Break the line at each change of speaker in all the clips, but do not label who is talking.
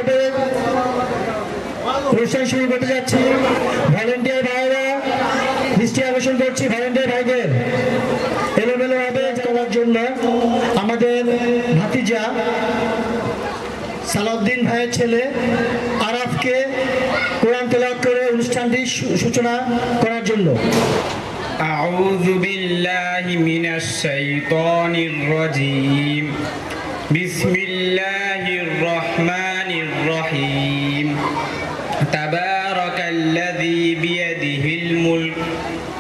পর্বে অনুষ্ঠান শুরু করতে যাচ্ছি। ভলেন্টিয়ার ভাইরা দৃষ্টি আকর্ষণ করছি, ভলেন্টিয়ার ভাইদের এলোমেলো ভাবে করার জন্য আমাদের ভাতিজা সালাউদ্দিন ভাইয়ের ছেলে আরাফকে কোরআন তেলাওয়াত করে অনুষ্ঠানটি সূচনা করার জন্য।
আউযু বিল্লাহি মিনাশ শাইতানির রাজীম। বিসমিল্লাহির রহমানির রহিম। তাবারাকাল্লাযী বিয়াদিহিল মুলক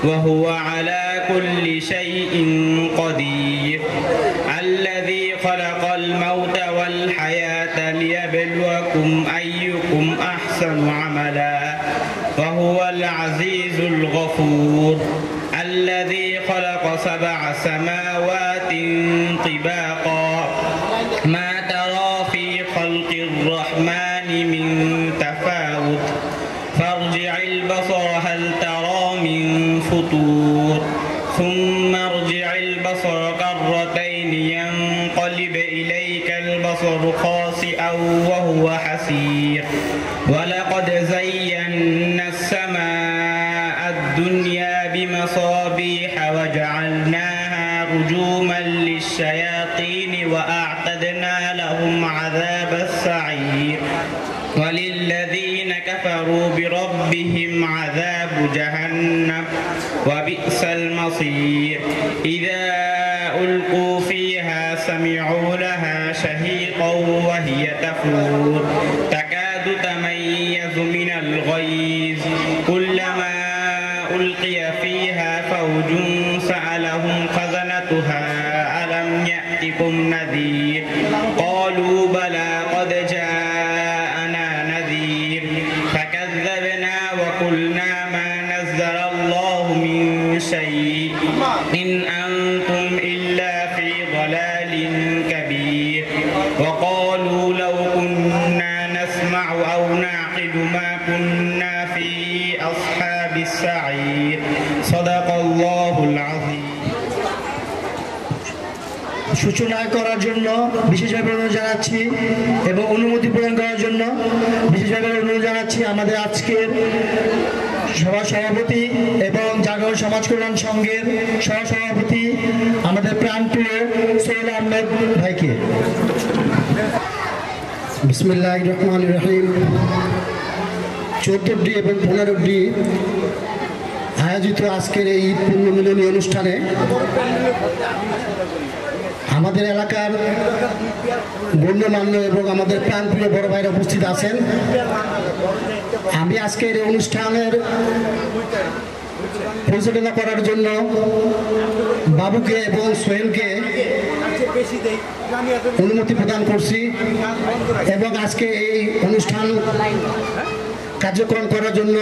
ওয়া হুয়া আলা কুল্লি শাইইন কাদির। আল্লাযী খালাকাল মাউতা ওয়াল হায়াতা লিয়াবলুয়াকুম আইয়ুকুম আহসানু আমালা ওয়া হুয়াল আজিজুল গফুর। الذي خلق 7 سماوات طباقا ما ترى في خلق الرحمن من تفاوت فارجع البصر هل ترى من فطور ثم ارجع البصر كرتين ينقلب إليك البصر خاسئا وهو حسير ولقد زينا السماء الدنيا بمصابيح وجعلناها رجوما للشياطين وأعتدنا لهم عذاب السعير وللذين كفروا بربهم عذاب جهنم وبئس المصير إذا ألقوا فيها سمعوا لها شهيقا وهي تفور تكاد تميز من الغيظ كلما ألقي فيها فوج سألهم خزنتها ألم يأتكم نذير قالوا بلى قد جاءنا نذير فكذبنا وقلنا ما نزل الله من شيء إن أنتم إلا في ضلال كبير وقالوا لو كنا نسمع أو نعقل ما كنا في أصحاب السعير صدق الله العظيم।
সূচনা করার জন্য বিশেষভাবে অনুরোধ জানাচ্ছি এবং অনুমতি প্রদান করার জন্য বিশেষভাবে অনুরোধ জানাচ্ছি আমাদের আজকের সভা সভাপতি এবং জাগরণ সমাজ কল্যাণ সংঘের সহসভাপতি আমাদের প্রাণপ্রিয় সোহেল আহমেদ ভাইকে।
বিসমিল্লাহির রহমানির রহিম। 14টি এবং 15টি আয়োজিত আজকের এই পুণ্যমিলনী অনুষ্ঠানে আমাদের এলাকার গণ্যমান্য এবং আমাদের প্রাণপ্রিয় বড় ভাইরা উপস্থিত আছেন। আমি আজকের এই অনুষ্ঠানের পরিচালনা করার জন্য বাবুকে এবং সোহেলকে অনুমতি প্রদান করছি এবং আজকে এই অনুষ্ঠান কার্যক্রম করার জন্য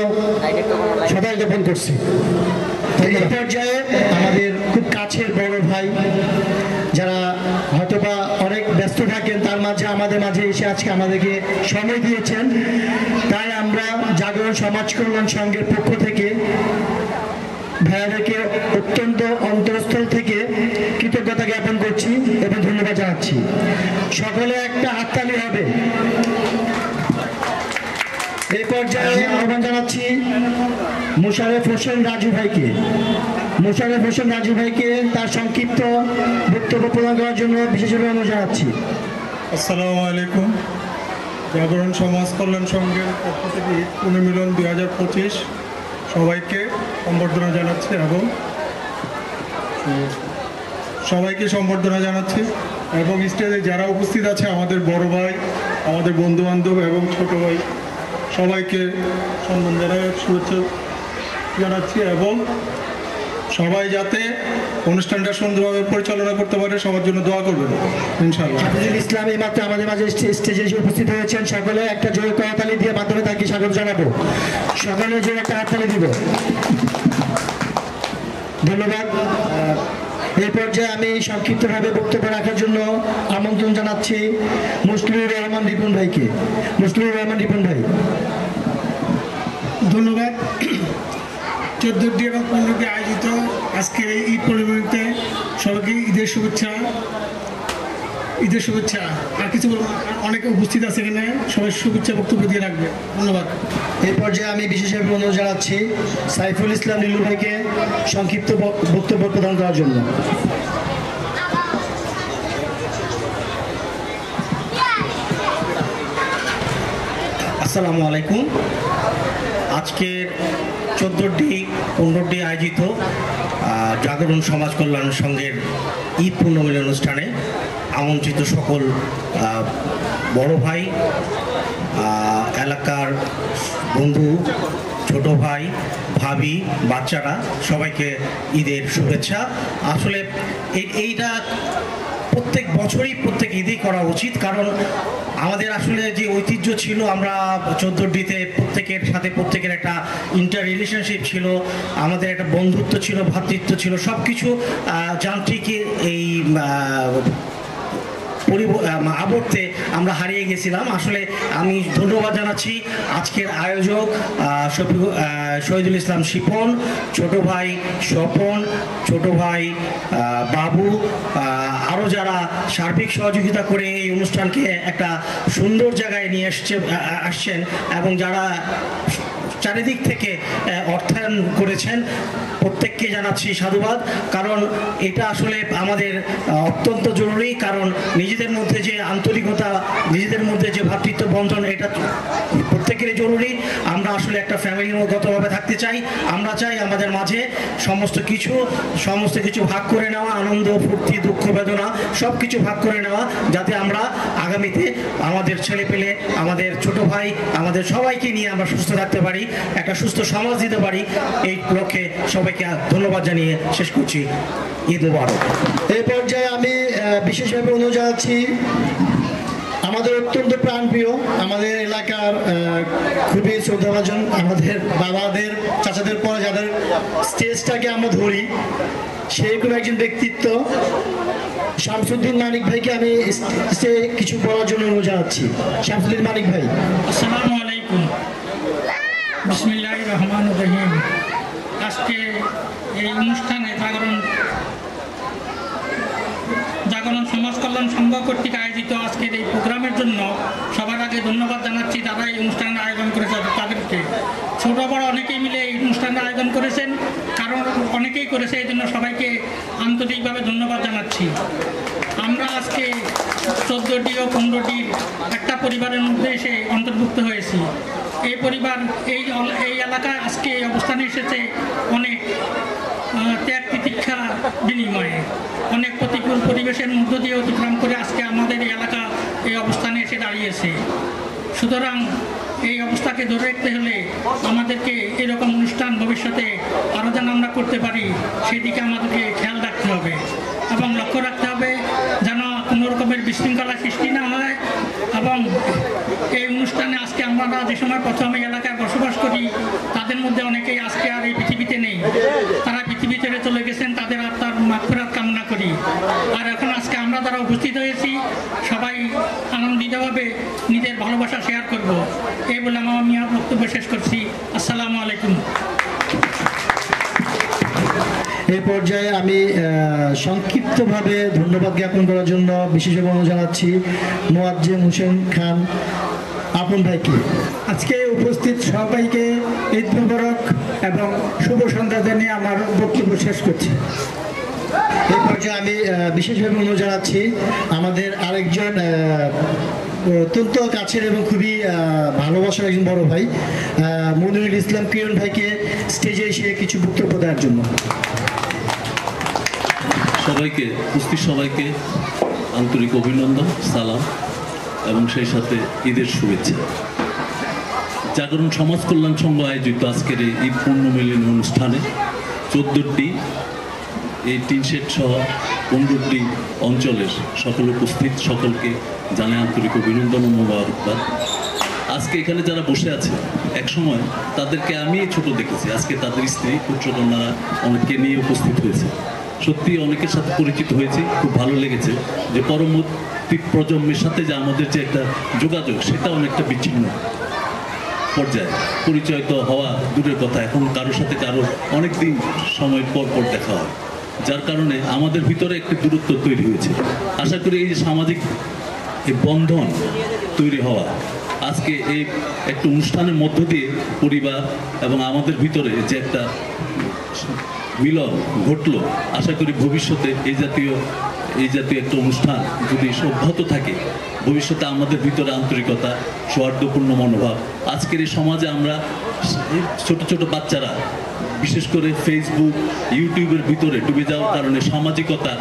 সবাই জ্ঞাপন করছি।
এই পর্যায়ে আমাদের খুব কাছের বড় ভাই যারা হয়তোবা অনেক ব্যস্ত থাকেন তার মাঝে আমাদের মাঝে এসে আজকে আমাদেরকে সময় দিয়েছেন, তাই আমরা জাগরণ সমাজ কল্যাণ সংঘের পক্ষ থেকে ভাইয়াদেরকে অত্যন্ত অন্তরস্থল থেকে কৃতজ্ঞতা জ্ঞাপন করছি এবং ধন্যবাদ জানাচ্ছি। সকলে একটা হাততালি হবে। এই পর্যায়ে আহ্বান জানাচ্ছি মোশাররফ হোসেন রাজু ভাইকে। মোশাররফ হোসেন রাজু ভাইকে তার সংক্ষিপ্ত বক্তব্য প্রদান করার জন্য বিশেষভাবে অনুরোধ জানাচ্ছি।
আসসালামু আলাইকুম। জাগরণ সমাজ কল্যাণ সংঘের পক্ষ থেকে পুণ্যমিলন 2025 সবাইকে সম্বর্ধনা জানাচ্ছি এবং এবং স্টেজে যারা উপস্থিত আছে আমাদের বড় ভাই, আমাদের বন্ধু বান্ধব এবং ছোট ভাই সবাইকে সম্মান জানাই, শুভেচ্ছা জানাচ্ছি এবং সবাই যাতে অনুষ্ঠানটা সুন্দরভাবে পরিচালনা করতে পারে সবার জন্য দোয়া করবেন ইনশাআল্লাহ।
হাফিজুল ইসলাম এই মাত্র আমাদের মাঝে স্টেজে এসে উপস্থিত হয়েছেন। সকলে একটা জোরে করতালি দিয়ে মাধ্যমে তাকে স্বাগত জানাবো। সকলে জোরে একটা হাততালি দিব। ধন্যবাদ। এই পর্যায়ে আমি সংক্ষিপ্তভাবে বক্তব্য রাখার জন্য আমন্ত্রণ জানাচ্ছি মুসলিউর রহমান রিপন ভাইকে। মুসলিউর রহমান রিপন ভাই।
ধন্যবাদ। 14টি এবং 15টি আয়োজিত আজকের এই ঈদ পরিবর্তে সবাইকে ঈদের শুভেচ্ছা ঈদের শুভেচ্ছা। আর কিছু বলবো না, অনেকে উপস্থিত আছে এখানে, সবাই শুভেচ্ছা বক্তব্য দিয়ে রাখবে। ধন্যবাদ।
এই পর্যায়ে আমি বিশেষভাবে অনুরোধ জানাচ্ছি সাইফুল ইসলাম লিলু ভাইকে সংক্ষিপ্ত বক্তব্য প্রদান করার জন্য।
আসসালামু আলাইকুম। আজকের 14টি আয়োজিত জাগরণ সমাজ কল্যাণ সংঘের ঈদ পুণ্যমিলন অনুষ্ঠানে আমন্ত্রিত সকল বড় ভাই, এলাকার বন্ধু, ছোট ভাই, ভাবি, বাচ্চারা সবাইকে ঈদের শুভেচ্ছা। আসলে এইটা প্রত্যেক বছরই প্রত্যেক ঈদেই করা উচিত, কারণ আমাদের আসলে যে ঐতিহ্য ছিল, আমরা 14টিতে প্রত্যেকের সাথে প্রত্যেকের একটা ইন্টার রিলেশনশিপ ছিল, আমাদের একটা বন্ধুত্ব ছিল, ভ্রাতৃত্ব ছিল, সব কিছু যান্ত্রিক এই আবর্তে আমরা হারিয়ে গেছিলাম। আসলে আমি ধন্যবাদ জানাচ্ছি আজকের আয়োজক শহীদুল ইসলাম শিপন, ছোট ভাই স্বপন, ছোট ভাই বাবু, আরও যারা সার্বিক সহযোগিতা করে এই অনুষ্ঠানকে একটা সুন্দর জায়গায় নিয়ে আসছেন এবং যারা চারিদিক থেকে অর্থায়ন করেছেন, প্রত্যেককে জানাচ্ছি সাধুবাদ। কারণ এটা আসলে আমাদের অত্যন্ত জরুরি, কারণ নিজেদের মধ্যে যে আন্তরিকতা, নিজেদের মধ্যে যে ভ্রাতৃত্ব বন্ধন, এটা প্রত্যেকেরই জরুরি। আমরা আসলে একটা ফ্যামিলিগতভাবে থাকতে চাই। আমরা চাই আমাদের মাঝে সমস্ত কিছু ভাগ করে নেওয়া, আনন্দ, ফুর্তি, দুঃখ, বেদনা সব কিছু ভাগ করে নেওয়া, যাতে আমরা আগামীতে আমাদের ছেলেপেলে, আমাদের ছোট ভাই, আমাদের সবাইকে নিয়ে আমরা সুস্থ থাকতে পারি, একটা সুস্থ সমাজ দিতে পারি। এই লক্ষ্যে সবাইকে ধন্যবাদ জানিয়ে শেষ করছি। ঈদ মুবারক।
এই পর্যায়ে আমি বিশেষভাবে অনুরোধ জানাচ্ছি আমাদের অত্যন্ত প্রাণপ্রিয়, আমাদের এলাকার খুবই শ্রদ্ধাভাজন, আমাদের বাবাদের, চাচাদের পরে যাদের স্টেজটাকে আমরা ধরি, সেরকম একজন ব্যক্তিত্ব শামসুদ্দিন মানিক ভাইকে আমি কিছু বলার জন্য অনুরোধ জানাচ্ছি। শামসুদ্দিন মানিক ভাই।
আসসালামু আলাইকুম। বিসমিল্লাহির রহমানির রহিম। আজকে এই অনুষ্ঠানে জাগরণ সমাজ কল্যাণ সংঘ কর্তৃক আয়োজিত আজকের এই প্রোগ্রামের জন্য সবার আগে ধন্যবাদ জানাচ্ছি যারা এই অনুষ্ঠানের আয়োজন করেছে তাদেরকে। ছোট বড় অনেকেই মিলে এই অনুষ্ঠানের আয়োজন করেছেন, কারণ অনেকেই করেছে, এই জন্য সবাইকে আন্তরিকভাবে ধন্যবাদ জানাচ্ছি। আমরা আজকে 14টি ও 15টির একটা পরিবারের মধ্যে এসে অন্তর্ভুক্ত হয়েছি। এই পরিবার এই এলাকায় আজকে এই অবস্থানে এসেছে অনেক ত্যাগ তিতিক্ষা বিনিময়ে, অনেক প্রতিকূল পরিবেশের মধ্য দিয়ে অতিক্রম করে আজকে আমাদের এই এলাকা এই অবস্থানে এসে দাঁড়িয়েছে। সুতরাং এই অবস্থাকে ধরে রাখতে হলে আমাদেরকে এরকম অনুষ্ঠান ভবিষ্যতে আরও যেন আমরা করতে পারি, সেদিকে আমাদেরকে খেয়াল রাখতে হবে এবং লক্ষ্য রাখতে হবে যেন কোনো রকমের বিশৃঙ্খলা সৃষ্টি না হয়। এবং এই অনুষ্ঠানে আজকে আমরা যে সময় প্রথমে এলাকায় বসবাস করি, তাদের মধ্যে অনেকেই আজকে আর এই পৃথিবীতে নেই, তারা পৃথিবী ছেড়ে চলে গেছেন, তাদের আত্মার মাগফিরাত কামনা করি। আর এখন আজকে আমরা যারা উপস্থিত হয়েছি সবাই আনন্দিতভাবে নিজের ভালোবাসা শেয়ার করব, এই বলে আমি আমার বক্তব্য শেষ করছি। আসসালামু আলাইকুম।
এই পর্যায়ে আমি সংক্ষিপ্তভাবে ধন্যবাদ জ্ঞাপন করার জন্য বিশেষভাবে অনুরোধ জানাচ্ছি মোয়াজ্জেম হোসেন খান আপন ভাইকে।
আজকে উপস্থিত সবাইকে ঈদ মুবারক এবং শুভ সন্ধ্যা জানিয়ে আমার বক্তব্য শেষ করছি।
এই পর্যায়ে আমি বিশেষভাবে অনুরোধ জানাচ্ছি আমাদের আরেকজন অত্যন্ত কাছের এবং খুবই ভালোবাসার একজন বড় ভাই মনিরুল ইসলাম কিরণ ভাইকে স্টেজে এসে কিছু বক্তব্য দেওয়ার জন্য।
সবাইকে আন্তরিক অভিনন্দন, সালাম এবং সেই সাথে ঈদের শুভেচ্ছা। জাগরণ সমাজ কল্যাণ সংঘ আয়োজিত আজকের এই ঈদ পুণ্যমিলন অনুষ্ঠানে 14টি এই টিন শেড সহ 15টি অঞ্চলের সকল উপস্থিত সকলকে জানাই আন্তরিক অভিনন্দন ও মোবারকবাদ। আজকে এখানে যারা বসে আছে, এক সময় তাদেরকে আমি ছোট দেখেছি, আজকে তাদের স্ত্রী পুত্রকন্যারা অনেককে নিয়ে উপস্থিত হয়েছে। সত্যি অনেকের সাথে পরিচিত হয়েছি, খুব ভালো লেগেছে যে পরবর্তী প্রজন্মের সাথে যে আমাদের যে একটা যোগাযোগ, সেটা অনেকটা বিচ্ছিন্ন পর্যায়ে। পরিচয় তো হওয়া দূরের কথা, এখন কারোর সাথে কারো অনেক দিন সময় পর পর দেখা হয়। যার কারণে আমাদের ভিতরে একটি দূরত্ব তৈরি হয়েছে। আশা করি এই যে সামাজিক এই বন্ধন তৈরি হওয়া আজকে এই একটা অনুষ্ঠানের মধ্য দিয়ে পরিবার এবং আমাদের ভিতরে যে একটা মিলন ঘটলো, আশা করি ভবিষ্যতে এই জাতীয় একটা অনুষ্ঠান যদি অব্যাহত থাকে, ভবিষ্যতে আমাদের ভিতরে আন্তরিকতা, সৌহার্দ্যপূর্ণ মনোভাব, আজকের এই সমাজে আমরা ছোট ছোট বাচ্চারা বিশেষ করে ফেসবুক ইউটিউবের ভিতরে ডুবে যাওয়ার কারণে সামাজিকতা,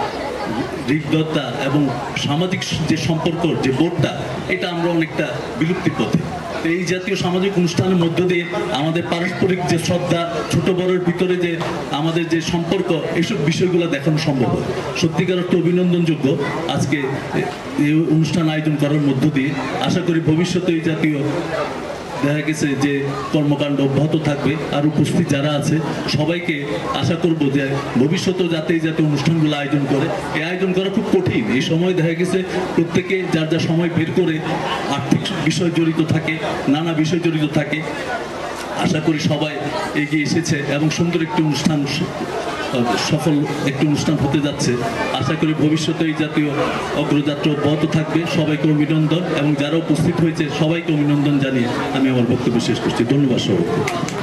হৃদয়তা এবং সামাজিক যে সম্পর্ক যে বোধটা, এটা আমরা অনেকটা বিলুপ্তির পথে। এই জাতীয় সামাজিক অনুষ্ঠানের মধ্য দিয়ে আমাদের পারস্পরিক যে শ্রদ্ধা, ছোট বড়ের ভিতরে যে আমাদের যে সম্পর্ক, এইসব বিষয়গুলো দেখানো সম্ভব হয়। সত্যিকার অর্থে অভিনন্দনযোগ্য আজকে এই অনুষ্ঠান আয়োজন করার মধ্য দিয়ে। আশা করি ভবিষ্যতে এই জাতীয় দেখা গেছে যে কর্মকাণ্ড অব্যাহত থাকবে। আর উপস্থিত যারা আছে সবাইকে আশা করব যে ভবিষ্যতেও যাতে এই জাতীয় অনুষ্ঠানগুলো আয়োজন করে। এই আয়োজন করা খুব কঠিন। এই সময় দেখা গেছে প্রত্যেকে যার যা সময় বের করে আর্থিক বিষয় জড়িত থাকে, নানা বিষয় জড়িত থাকে। আশা করি সবাই এগিয়ে এসেছে এবং সুন্দর একটি অনুষ্ঠান, সফল একটি অনুষ্ঠান হতে যাচ্ছে। আশা করি ভবিষ্যতে এই জাতীয় অগ্রযাত্রা অব্যাহত থাকবে। সবাইকে অভিনন্দন এবং যারা উপস্থিত হয়েছে সবাইকে অভিনন্দন জানিয়ে আমি আমার বক্তব্য শেষ করছি। ধন্যবাদ সবাইকে।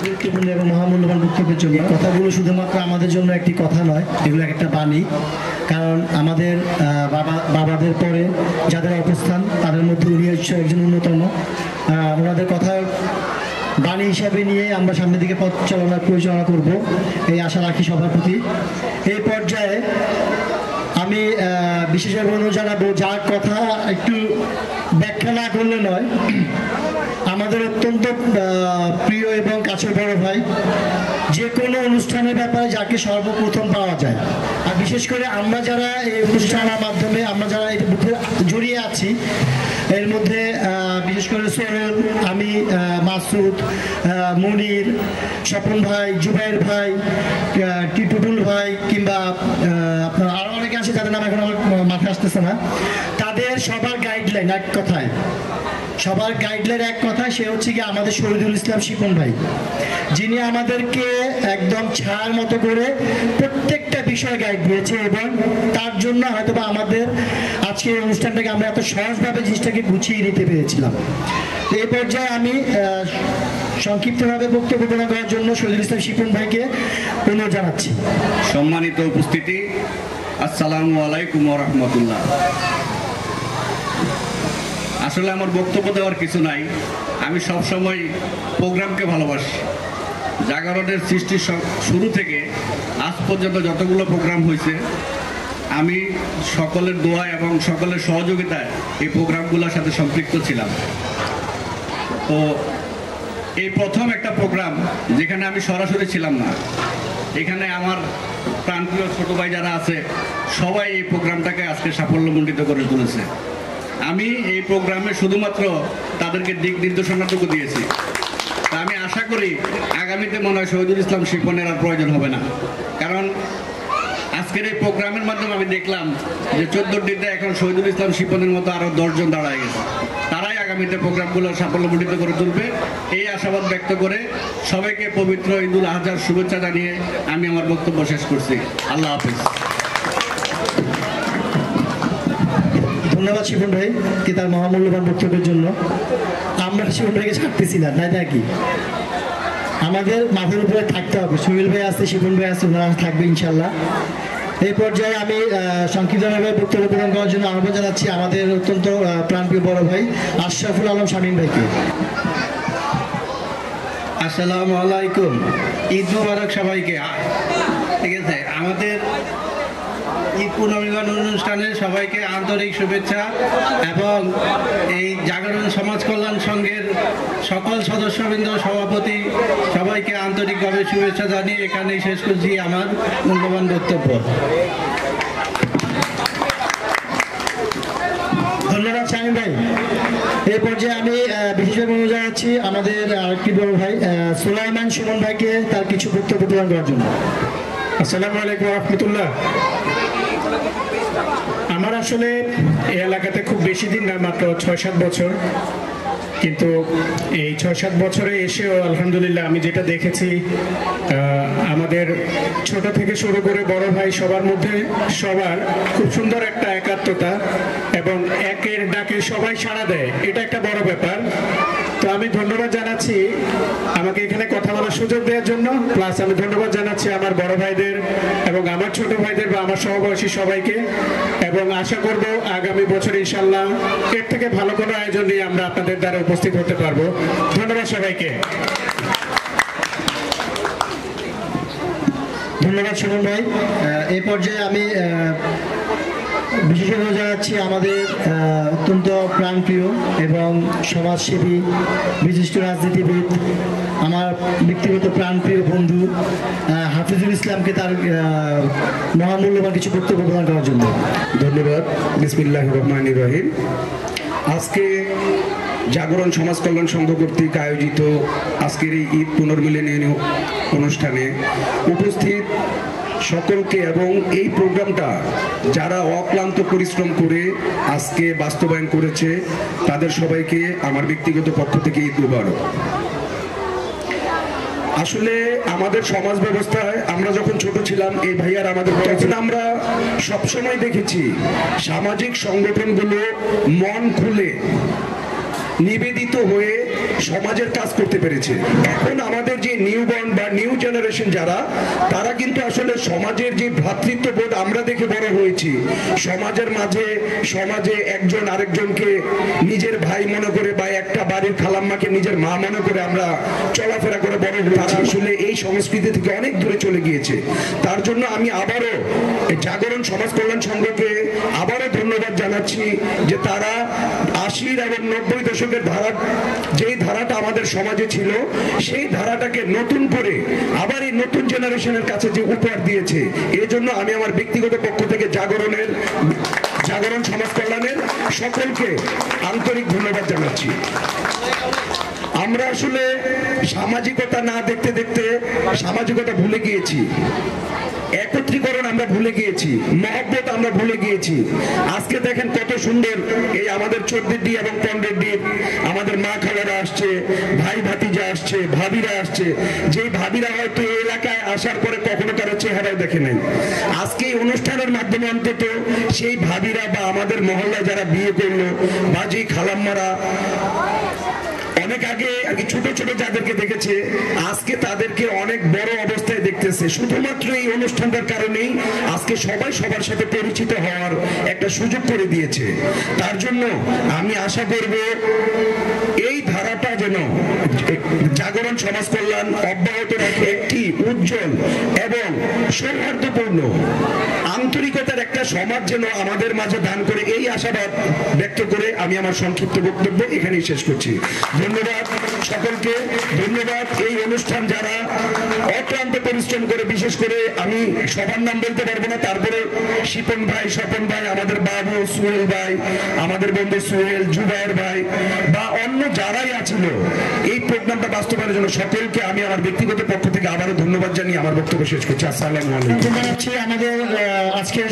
গুরুত্বপূর্ণ এবং মহামূল্যবান বক্তব্যের জন্য। কথাগুলো শুধুমাত্র আমাদের জন্য একটি কথা নয়, এগুলো একটা বাণী। কারণ আমাদের বাবাদের পরে যাদের অবস্থান তাদের মধ্যে উনি একজন অন্যতম। ওনাদের কথার বাণী হিসাবে নিয়ে আমরা সামনের দিকে পথ পরিচালনা করব, এই আশা রাখি সবার প্রতি। এই পর্যায়ে আমি বিশেষভাবে অনুরোধ জানাবো, যার কথা একটু ব্যাখ্যা না করলে নয়, আমাদের অত্যন্ত প্রিয় এবং কাছের বড় ভাই, যে কোনো অনুষ্ঠানের ব্যাপারে যাকে সর্বপ্রথম পাওয়া যায়। আর বিশেষ করে আমরা যারা এই অনুষ্ঠানের মাধ্যমে আমরা যারা এই জড়িয়ে আছি, এর মধ্যে বিশেষ করে সোহেল, আমি, মাসুদ, মনির, স্বপন ভাই, জুবাইর ভাই, টিটুটুল ভাই, কিংবা আপনার আরও অনেকে আছে যাদের নাম এখন আমার মাথায় আসতেছে না, তাদের সবার গাইডলাইন এক কথায়, সে হচ্ছে কি আমাদের শহীদুল ইসলাম শিপন ভাই, যিনি আমাদেরকে একদম ছায়ার মতো করে প্রত্যেকটা বিষয় গাইড দিয়েছে। এবং তার জন্য হয়তোবা আমাদের আজকে এই অনুষ্ঠানটাকে আমরা এত সহজভাবে জিনিসটাকে গুছিয়ে নিতে পেরেছিলাম। এই পর্যায়ে আমি সংক্ষিপ্তভাবে বক্তব্য প্রদান করার জন্য শহীদুল ইসলাম শিপন ভাইকে অনুরোধ জানাচ্ছি।
সম্মানিত উপস্থিতি, আসসালামু আলাইকুম ওয়া রাহমাতুল্লাহ। আসলে আমার বক্তব্য দেওয়ার কিছু নাই। আমি সবসময় প্রোগ্রামকে ভালোবাসি। জাগরণের সৃষ্টির শুরু থেকে আজ পর্যন্ত যতগুলো প্রোগ্রাম হয়েছে, আমি সকলের দোয়া এবং সকলের সহযোগিতায় এই প্রোগ্রামগুলোর সাথে সম্পৃক্ত ছিলাম। তো এই প্রথম একটা প্রোগ্রাম যেখানে আমি সরাসরি ছিলাম না, এখানে আমার প্রাণপ্রিয় ছোট ভাই যারা আছে সবাই এই প্রোগ্রামটাকে আজকে সাফল্যমণ্ডিত করে তুলেছে। আমি এই প্রোগ্রামে শুধুমাত্র তাদেরকে দিক নির্দেশনাটুকু দিয়েছি। তা আমি আশা করি আগামীতে মনে হয় শহীদুল ইসলাম শিপনের আর প্রয়োজন হবে না। কারণ আজকের এই প্রোগ্রামের মাধ্যমে আমি দেখলাম যে 14টিতে এখন শহীদুল ইসলাম শিপনের মতো আরও 10 জন দাঁড়ায় গেছে। তারাই আগামীতে প্রোগ্রামগুলো সাফল্যমণ্ডিত করে তুলবে, এই আশাবাদ ব্যক্ত করে সবাইকে পবিত্র ঈদুল আজহার শুভেচ্ছা জানিয়ে আমি আমার বক্তব্য শেষ করছি। আল্লাহ হাফেজ।
ধন্যবাদ শিপন ভাই কি তার মহামূল্যবান বক্তব্যের জন্য। আমরা শিপন ভাইকে ছাড়তেছি না, তাই নাকি? আমাদের মাথার উপরে থাকতে হবে। সুনীল ভাই আছে, শিপন ভাই আছে, ওনারা থাকবে ইনশাল্লাহ। এই পর্যায়ে আমি সংক্ষিপ্তভাবে বক্তব্য প্রদান করার জন্য আহ্বান জানাচ্ছি আমাদের অত্যন্ত প্রাণপ্রিয় বড় ভাই আশরাফুল আলম শামীম ভাইকে।
আসসালামু আলাইকুম, ঈদ মুবারক সবাইকে। ঠিক আছে, আমাদের ঈদ পুনর্মিলন অনুষ্ঠানের সবাইকে আন্তরিক শুভেচ্ছা এবং এই জাগরণ সমাজ কল্যাণ সংঘের সকল সদস্যবৃন্দ, সভাপতি সবাইকে আন্তরিকভাবে শুভেচ্ছা জানিয়ে এখানেই শেষ করছি আমার মূল্যবান বক্তব্য।
ধন্যবাদ শামীম ভাই। এই পর্যায়ে আমি বিশেষভাবে অনুরোধ জানাচ্ছি আমাদের আরেকটি বড় ভাই সুলাইমান সুমন ভাইকে তার কিছু বক্তব্য প্রদান করার জন্য।
আসসালামু আলাইকুম রহমতুল্লাহ। আমার আসলে এই এলাকাতে খুব বেশি দিন না, মাত্র 6-7 বছর। কিন্তু এই ৬-৭ বছরে এসেও আলহামদুলিল্লাহ আমি যেটা দেখেছি আমাদের ছোট থেকে শুরু করে বড় ভাই সবার মধ্যে সবার খুব সুন্দর একটা একাত্মতা এবং একের ডাকে সবাই সাড়া দেয়, এটা একটা বড় ব্যাপার। তো আমি ধন্যবাদ জানাচ্ছি আমাকে এখানে কথা বলার সুযোগ দেওয়ার জন্য, প্লাস আমি ধন্যবাদ জানাচ্ছি আমার বড় ভাইদের এবং আমার ছোট ভাইদের বা আমার সহবয়সী সবাইকে, এবং আশা করব আগামী বছর ইনশাল্লাহ এর থেকে ভালো কোনো আয়োজন নিয়ে আমরা আপনাদের দ্বারা উপস্থিত হতে পারবো। ধন্যবাদ সবাইকে।
ধন্যবাদ সুমন ভাই। এই পর্যায়ে আমি বিশেষ অনুরোধ জানাচ্ছি আমাদের অত্যন্ত প্রাণপ্রিয় এবং সমাজসেবী বিশিষ্ট রাজনীতিবিদ, আমার ব্যক্তিগত প্রাণপ্রিয় বন্ধু হাফিজুল ইসলামকে তার মহামূল্যবান কিছু বক্তব্য প্রদান করার জন্য।
ধন্যবাদ। বিসমিল্লাহির রহমানির রহিম। আজকে জাগরণ সমাজ কল্যাণ সংঘ কর্তৃক আয়োজিত আজকের এই ঈদ পুনর্মিলনী অনুষ্ঠানে উপস্থিত সকলকে এবং এই প্রোগ্রামটা যারা অক্লান্ত পরিশ্রম করে আজকে বাস্তবায়ন করেছে তাদের সবাইকে আমার ব্যক্তিগত পক্ষ থেকে ঈদ মুবারক। আসলে আমাদের সমাজ ব্যবস্থায় আমরা যখন ছোট ছিলাম, এই ভাইয়ার আমাদের তখন আমরা সবসময় দেখেছি সামাজিক সংগঠনগুলো মন খুলে নিবেদিত হয়ে সমাজের কাজ করতে পেরেছে। এখন আমাদের যে নিউবর্ন বা নিউ জেনারেশন যারা, তারা কিন্তু আসলে সমাজের যে ভ্রাতৃত্ববোধ আমরা দেখে বড় হয়েছি, সমাজের মাঝে সমাজে একজন আরেকজনকে নিজের ভাই মনে করে বা একটা বাড়ির খালাম্মাকে নিজের মা মনে করে আমরা চলাফেরা করে বড় হয়েছি, তারা আসলে এই সংস্কৃতি থেকে অনেক দূরে চলে গিয়েছে। তার জন্য আমি আবারও জাগরণ সমাজ কল্যাণ সংঘকে আবারও ধন্যবাদ জানাচ্ছি যে তারা ৮০ এবং ৯০ দশকের ধারা, যেই ধারাটা আমাদের সমাজে ছিল, সেই ধারাটাকে নতুন করে আবার এই নতুন জেনারেশনের কাছে যে উপহার দিয়েছে, এই জন্য আমি আমার ব্যক্তিগত পক্ষ থেকে জাগরণ সমাজ কল্যাণের সকলকে আন্তরিক ধন্যবাদ জানাচ্ছি। আমরা আসলে সামাজিকতা না দেখতে দেখতে সামাজিকতা ভুলে গিয়েছি, একত্রীকরণ আমরা ভুলে গিয়েছি, মহব্বত আমরা ভুলে গিয়েছি। আজকে দেখেন কত সুন্দর এই আমাদের 14 এবং 15 আমাদের মা খালারা আসছে, ভাই ভাতিজা আসছে, ভাবিরা আসছে, যে ভাবিরা হয়তো এই এলাকায় আসার পরে কখনো কারো চেহারাও দেখে নাই। আজকে এই অনুষ্ঠানের মাধ্যমে অন্তত সেই ভাবিরা বা আমাদের মহল্লায় যারা বিয়ে করলো বা যে খালাম্মারা অনেক আগে ছোট ছোট যাদেরকে দেখেছে, আজকে তাদেরকে অনেক বড় অবস্থায় দেখতেছে। শুধুমাত্র এই অনুষ্ঠানটার কারণেই আজকে সবাই সবার সাথে পরিচিত হওয়ার একটা সুযোগ করে দিয়েছে। তার জন্য আমি আশা করব এই ধারাটা যেন জাগরণ সমাজ কল্যাণ অব্যাহত রাখে, একটি উজ্জ্বল এবং সৌহার্দ্যপূর্ণ আন্তরিকতার একটা সমাজ যেন আমাদের মাঝে দান করে, এই আশাবাদ ব্যক্ত করে আমি আমার সংক্ষিপ্ত বক্তব্য এখানেই শেষ করছি। ধন্যবাদ সকলকে, ধন্যবাদ এই অনুষ্ঠান যারা অক্লান্ত পরিশ্রম করে, বিশেষ করে আমি সবার নাম বলতে পারবো না, তারপরে শিপন ভাই, স্বপন ভাই, আমাদের বাবু, সুহেল ভাই, আমাদের বন্ধু সুহেল, জুবায়ের ভাই বা অন্য যারাই আছিল এই প্রোগ্রামটা বাস্তবায়নের জন্য, সকলকে আমি আমার ব্যক্তিগত পক্ষ থেকে আবারও ধন্যবাদ জানিয়ে আমার বক্তব্য শেষ করছি। আসসালামু আলাইকুম।
জানাচ্ছি আমাদের আজকের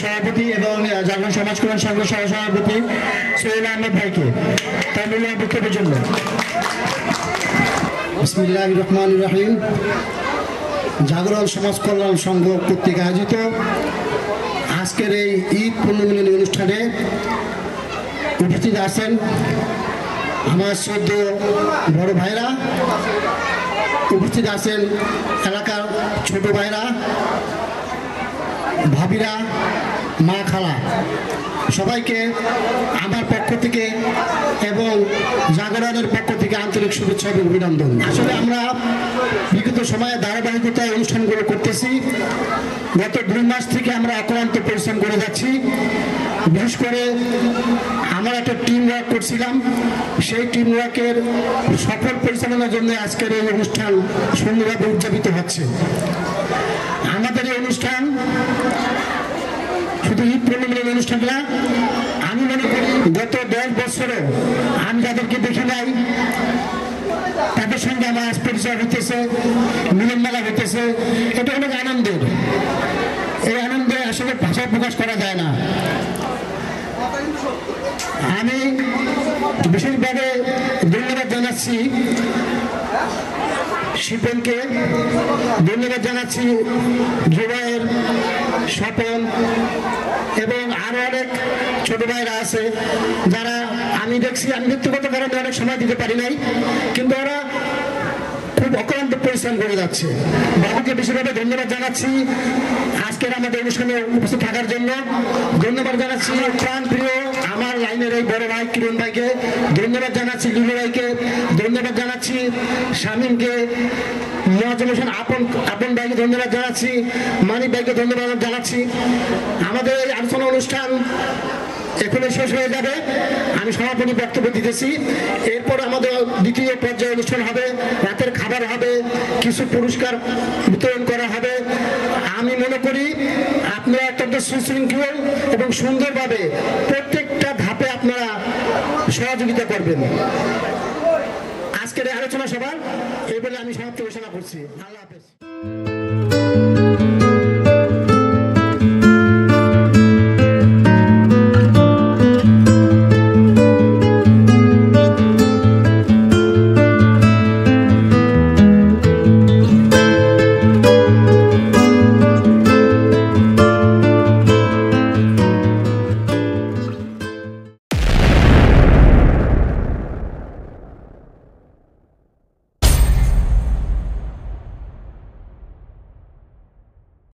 সভাপতি এবং জাগরণ সমাজ কল্যাণ সংঘের সহসভাপতি সোহেল আহমেদ ভাইকে তার মূল্যবান বক্তব্যের জন্য।
বিসমিল্লাহির রহমানির রহিম। জাগরণ সমাজ কল্যাণ সংঘ কর্তৃক আয়োজিত আজকের এই ঈদ পুনর্মিলনী অনুষ্ঠানে উপস্থিত আছেন আমার শ্রদ্ধেয় বড় ভাইরা, উপস্থিত আছেন এলাকার ছোট ভাইরা, ভাবিরা, মা খালা, সবাইকে আমার পক্ষ থেকে এবং জাগরণের পক্ষ থেকে আন্তরিক শুভেচ্ছা এবং অভিনন্দন। আসলে আমরা বিগত সময়ে ধারাবাহিকতায় অনুষ্ঠানগুলো করতেছি। গত 2 মাস থেকে আমরা অক্লান্ত পরিশ্রম করে যাচ্ছি। বিশেষ করে আমরা একটা টিম ওয়ার্ক করছিলাম, সেই টিম ওয়ার্কের সফল পরিচালনার জন্য আজকের এই অনুষ্ঠান সুন্দরভাবে উদযাপিত হচ্ছে। আমাদের এই অনুষ্ঠান শুধু ঈদ পুনর্মিলনী অনুষ্ঠান না, আমি মনে করি গত 10 বছরে আমি যাদেরকে দেখি নাই তাদের সঙ্গে আমার আজ পরিচয় হইতেছে, মিলন মেলা হইতেছে। এটা অনেক আনন্দের। এই আনন্দে আসলে ভাষায় প্রকাশ করা যায় না। আমি বিশেষভাবে ধন্যবাদ জানাচ্ছি শিপনকে, ধন্যবাদ জানাচ্ছি জুবাইর, স্বপন এবং আরো অনেক ছোট ভাইরা আছে যারা আমি দেখছি, আমি ব্যক্তিগত কারণে অনেক সময় দিতে পারি নাই, কিন্তু ওরা খুব অক্লান্ত পরিশ্রম করে যাচ্ছে। বাবুকে বিশেষভাবে ধন্যবাদ জানাচ্ছি আজকের আমাদের অনুষ্ঠানে উপস্থিত থাকার জন্য। ধন্যবাদ জানাচ্ছি প্রাণ প্রিয় আমার লাইনের এই বড় ভাই কিরণ ভাইকে, ধন্যবাদ জানাচ্ছি লিলু ভাইকে, ধন্যবাদ জানাচ্ছি শামীমকে, মুয়াজ্জম হোসেন আপন ভাইকে ধন্যবাদ জানাচ্ছি, মানিক ভাইকে ধন্যবাদ জানাচ্ছি। আমাদের এই আলোচনা অনুষ্ঠান এখনই শেষ হয়ে যাবে, আমি সমাপনী বক্তব্য দিতেছি। এরপর আমাদের দ্বিতীয় পর্যায়ে অনুষ্ঠান হবে, রাতের খাবার হবে, কিছু পুরস্কার বিতরণ করা হবে। আমি মনে করি আপনারা অত্যন্ত সুশৃঙ্খল এবং সুন্দরভাবে প্রত্যেকটা ধাপে আপনারা সহযোগিতা করবেন। আজকের আলোচনা সভা এই বলে আমি সমাপ্তি ঘোষণা করছি। আল্লাহ হাফেজ।